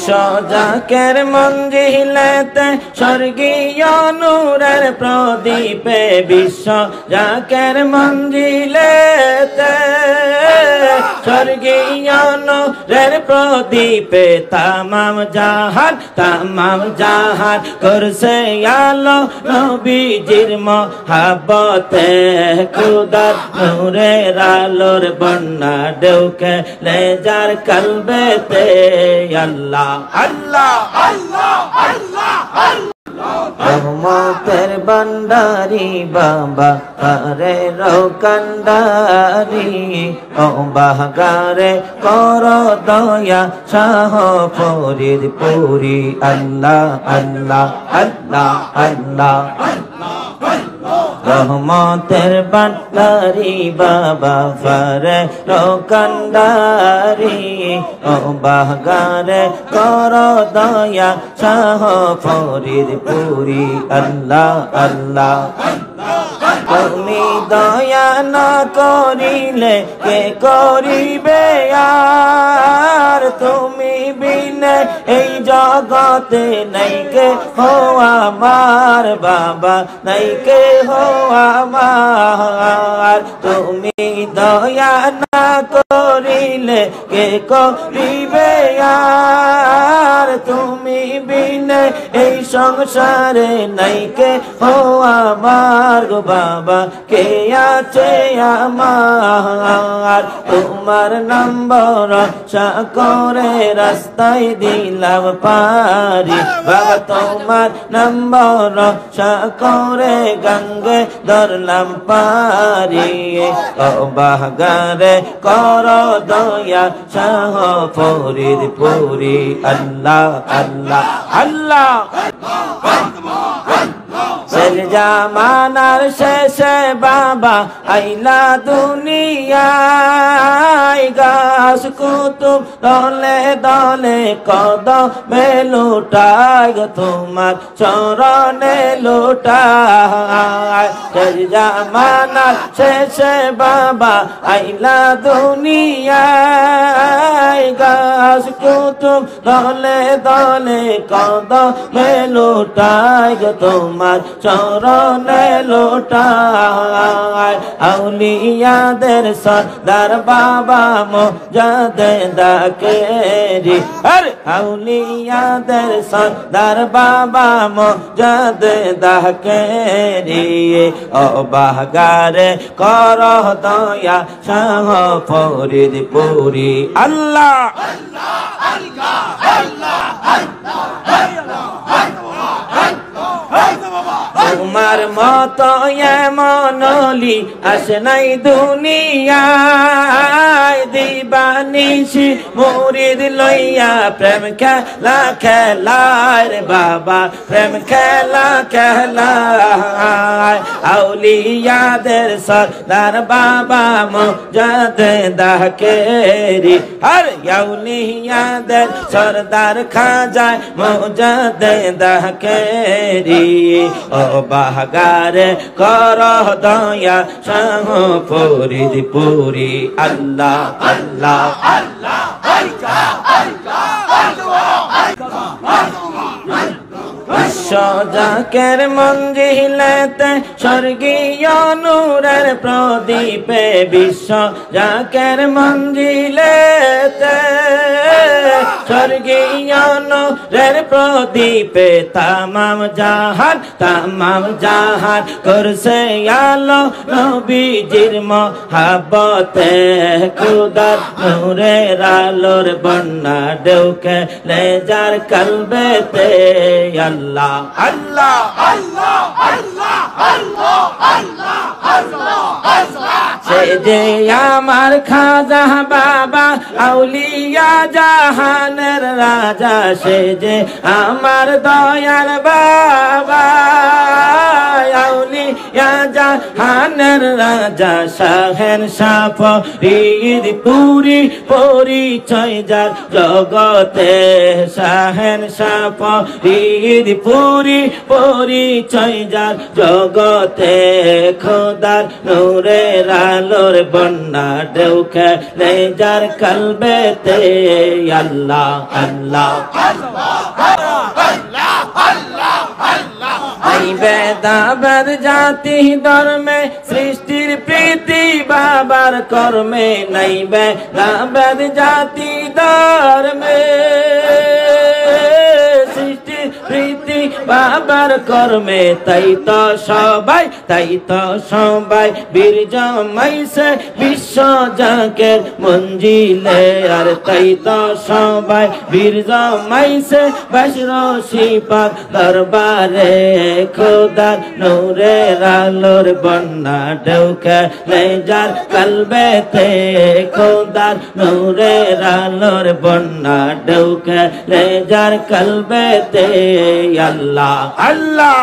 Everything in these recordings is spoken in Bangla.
সজাকের মঞ্জিলেতে স্বর্গীয় নূরের প্রদীপে বিশ্ব জাকের মঞ্জিলেতে স্বর্গীয় নূরের প্রদীপে তামাম জাহান করছে আলো নবীজির মহাব্বতে খুদার নূরের আলোর বন্যা ঢেউকে লে যার কলবেতে আল্লাহ আল্লাহ আল্লাহ আল্লাহ রহমতের ভান্ডারি বাবা আরে রোকান্ডারি ও বাগারে করো দয়া শাহ ফরিদ পুরি আল্লাহ আল্লাহ আল্লাহ আল্লাহ রহমতের ভান্ডারি বাবা ফারে রোকান্ডারি ও বাগারে করো দয়া শাহ ফরিদ পুরি আল্লাহ আল্লাহ তুমি দয়া না করিলে কে করিবে আর তুমি বিনে এই জগতে নাই কে হো আমার বাবা নাই কে হো আমার তুমি দয়া না করিলে কে করিবে আর তুমি বিনে এই সংসারে নাই কে হো আমার গো বাবা কে আছে আমার তোমার নম্বর করে রাস্তায় দিলাম পারি বাবা তোমার নম্বর করে গঙ্গে ধরলাম পারি ও বাগারে কর দয়া শাহ ফরিদ পুরি আল্লাহ আল্লাহ আল্লাহ শেষ জামানার শেষে বাবা আইলা দুনিয়ায় গাছ কুতুব দলে দলে কদমে লুটায় গো তোমার চরণে লুটায় শেষ জামানার শেষে বাবা আইলা দুনিয়ায় গাছ কুতুব দলে দলে কদমে লুটায় গো তোমার চরণে লুটায় আউলিয়াদের সরদার বাবা মোজাদে দাকেরি আরে আউলিয়াদের সরদার বাবা মোজাদে দাকেরি ও বাগারে কর দয়া শাহ ফরিদ পুরি আল্লাহ আল্লাহ আল্লাহ আল্লাহ তোমার মতো এমন অলি আসে নাই দুনিয়ায় দিবানিশি মুরিদ লইয়া প্রেম খেলা খেলায় রে বাবা প্রেম খেলা খেলায় আউলিয়াদের সরদার বাবা মোজাদে দাকেরি আর আউলিয়াদের সরদার খাজা মোজাদে দাকেরি ও বাগারে কর দয়া শাহ ফরিদ পুরি আল্লাহ আল্লাহ আল্লাহ সজাকের মঞ্জিলেতে স্বর্গীয় নূরের প্রদীপে বিশ্ব জাকের মঞ্জিলেতে স্বর্গীয় নূরের প্রদীপে তামাম জাহান করছে আলো নবীজির মহাব্বতে খুদার নূরের আলোর বন্যা ঢেউকে লে যার কলবেতে আল্লাহ আল্লাহ আল্লাহ আল্লাহ আল্লাহ আল্লাহ আল্লাহ আল্লাহ সে যে আমার খাজা বাবা আউলিয়া জাহানের রাজা সে যে আমার দয়াল বাবা আউলিয়া জাহানের রাজা শাহের শাহ ফরিদ পুরি পরিচয় যার জগতে শাহের শাহ ফরিদ পুরি পরিচয় যার জগতে খোদার নূরের আলোর বন্যা ঢেউ খেলে যার কলবেতে আল্লাহ আল্লাহ নাই ভেদাভেদ জাতি ধর্মে সৃষ্টির প্রীতি বাবার কর্মে নাই ভেদাভেদ জাতি ধর্মে সৃষ্টির প্রীতি বাবার কর্মে তাই তো সবাই বীর জমাইছে বিশ্ব জাকের মঞ্জিলে আর তাই তো সবাই বীর জমাইছে বাসরসি পাক দরবারে খোদার নূরের আলোর বন্যা ঢেউকে যার কলবেতে খোদার নূরের আলোর বন্যা ঢেউকে যার কলবেতে আল্লাহ আল্লাহ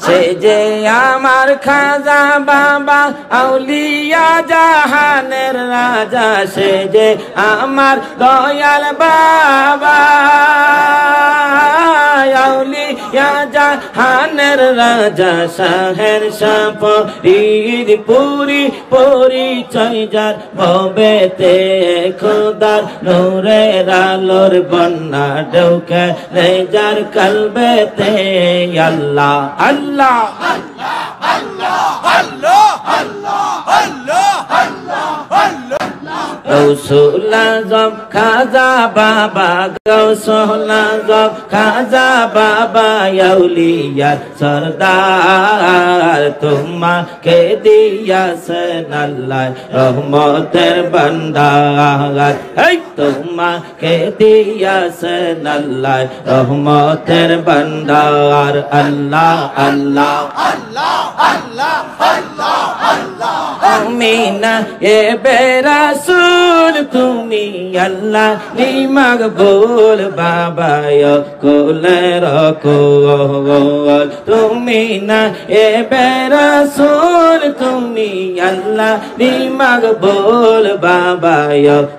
সে যে আমার খাজা বাবা আউলিয়া জাহানের রাজা সে যে আমার দয়াল বাবা আউলিয়া জাহানের রাজা শাহের শাহ ঈদ পুরি পরিচয় যার ভবেতে খোদার নূরের আলোর বন্যা ঢেউকে যার কলবেতে আল্লাহ আল্লাহ গৌসুল আজম খাজা বাবা গৌসুল আজম খাজা বাবা আউলিয়া সরদার তোমাকে দিয়াছেন আল্লাহ রহমতের ভান্ডার এই তোমাকে দিয়াছেন আল্লাহ রহমতের ভান্ডার আল্লাহ আল্লাহ আল্লাহ আল্লাহ আল্লাহ আল্লাহ আমিনা এ বেরাসুল তুমি আল্লাহ নি মকবুল বাবা কোলের কোল তুমি না এ বেরাসুল তুমি আল্লাহ নি মকবুল বাবা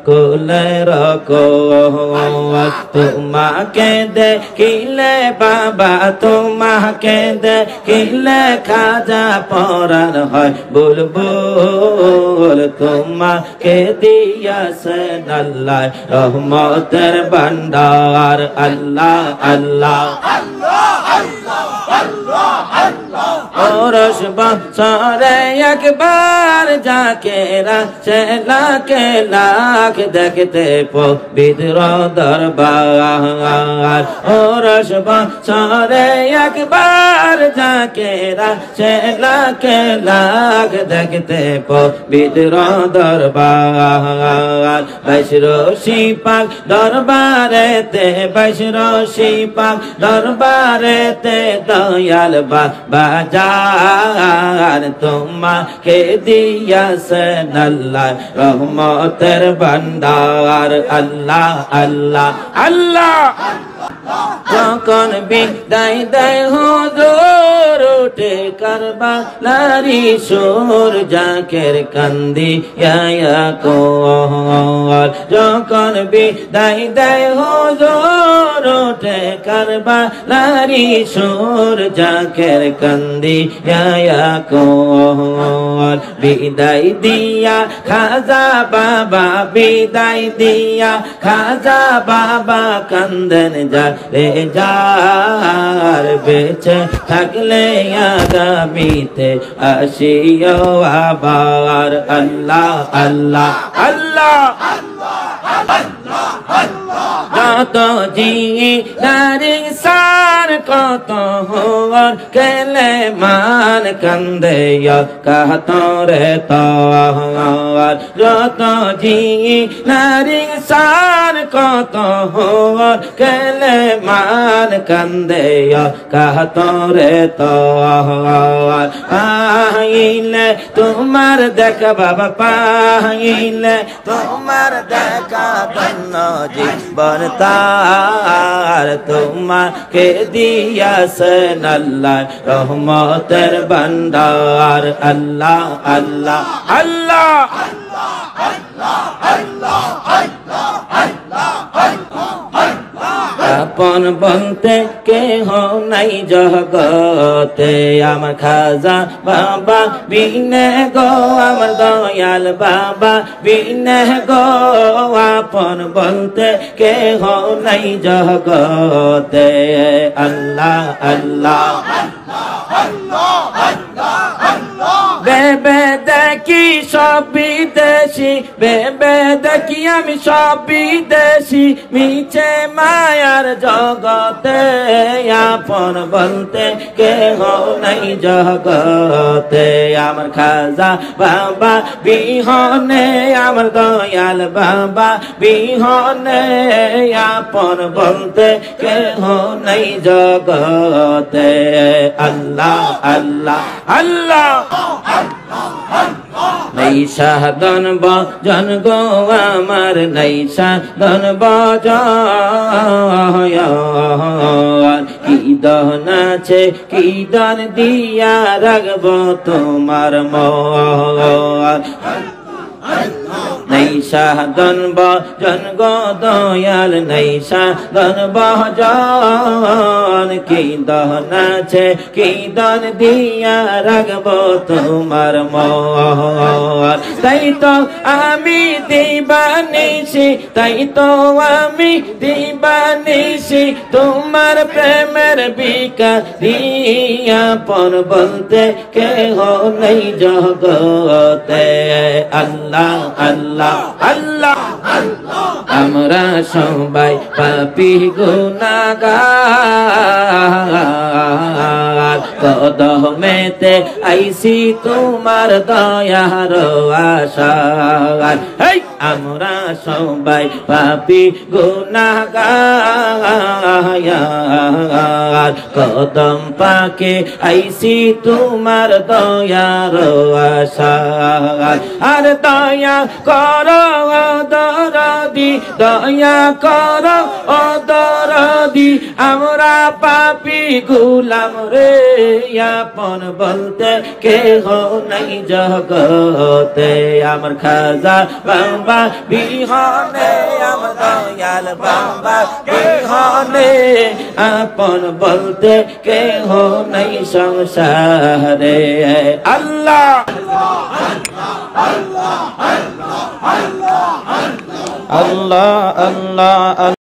কোলের কোল তোমাকে দেখিলে বাবা তোমাকে দেখিলে খাজা পরাণ হয় বুলবুল তোমাকে দিয়াছেন আল্লাহ রহমতের ভান্ডার আল্লাহ আল্লাহ আল্লাহ আল্লাহ আল্লাহ আল্লাহ ওরস বছরে একবার যাকে রাখছে লাখে লাখ দেখতে পবিত্র দরবার ওরস বছরে একবার যাকে রাখছে লাখে লাখ দেখতে পবিত্র দরবার বৈশরসি পাক দরবারেতে বৈশরসি পাক দরবারেতে দয়াল বাজার তোমাকে দিয়াছেন আল্লাহ রহমতের ভান্ডার আল্লাহ আল্লাহ আল্লাহ যখন বিদায় দেয় হুজুর উঠে কারবালারি সুর জাকের কান্দি কোল যখন বিদায় দেয় হুজুর উঠে কারবালারি সুর জাকের কান্দি কোল বিদায় দিয়া খাজা বাবা বিদায় দিয়া খাজা বাবা কান্দন যা রে যার বেঁচে থাকলে আগামীতে আসিও আবার আল্লাহ আল্লাহ আল্লাহ যত জিনারি সার কত হওয়ার কেলে মান কান্দে কাতরে তার যত জিনারি সার কত হওয়ার কেলে মান কান্দে কাতরে তার পাইলে তোমার দেখা বাবা পাইলে তোমার দেখা ধন্য জীবন তার তোমাকে দিয়াছেন আল্লাহ রহমতের ভান্ডার আল্লাহ আল্লাহ আল্লাহ আপন বলতে কেহ নাই জগতে আমার খাজা বাবা বিনে গো আমার দয়াল বাবা বিনে গো আপন বলতে কেহ নাই জগতে আল্লাহ আল্লাহ বেবে দেখি সব বিদেশি বেবে দেখি আমি সব বিদেশি মিছে মায়ার জগতে আপন বলতে কেহ নাই জগতে আমার খাজা বাবা বিহনে আমার দয়াল বাবা বিহনে আপন বলতে কেহ নাই জগতে আল্লাহ আল্লাহ আল্লাহ নাই সাধন ভজন গো আমার নাই সাধন ভজন কি দন আছে কি দন দিয়া রাখবো তোমার মন নাই সাধন ভজন গো দয়াল নাই সাধন ভজন কি দন আছে কি দন দিয়া রাখবো তোমার মন তাই তো আমি দিবানিসি তাই তো আমি দিবানিসি তোমার প্রেমের ভিখারি আপন বলতে কেহ নাই জগতে আল্লাহ আল্লাহ আল্লাহ আমরা সবাই পাপী গুনাহগার কদমেতে আইসি তোমার দয়ার আশায় আমরা সবাই পাপী গুনাহগার কদম পাকে আইসি তোমার দয়ার আশায় আর দয়া করো দরদি দয়া করো ও দরদি আমরা পাপী গুলাম রে আপন বলতে কেহ নাই জগতে আমার খাজা বাবা বিহনে আমার দয়াল বাবা বিহনে আপন বলতে কেহ নাই সংসারে আল্লাহ আল্লাহ আল্লাহ আল্লাহ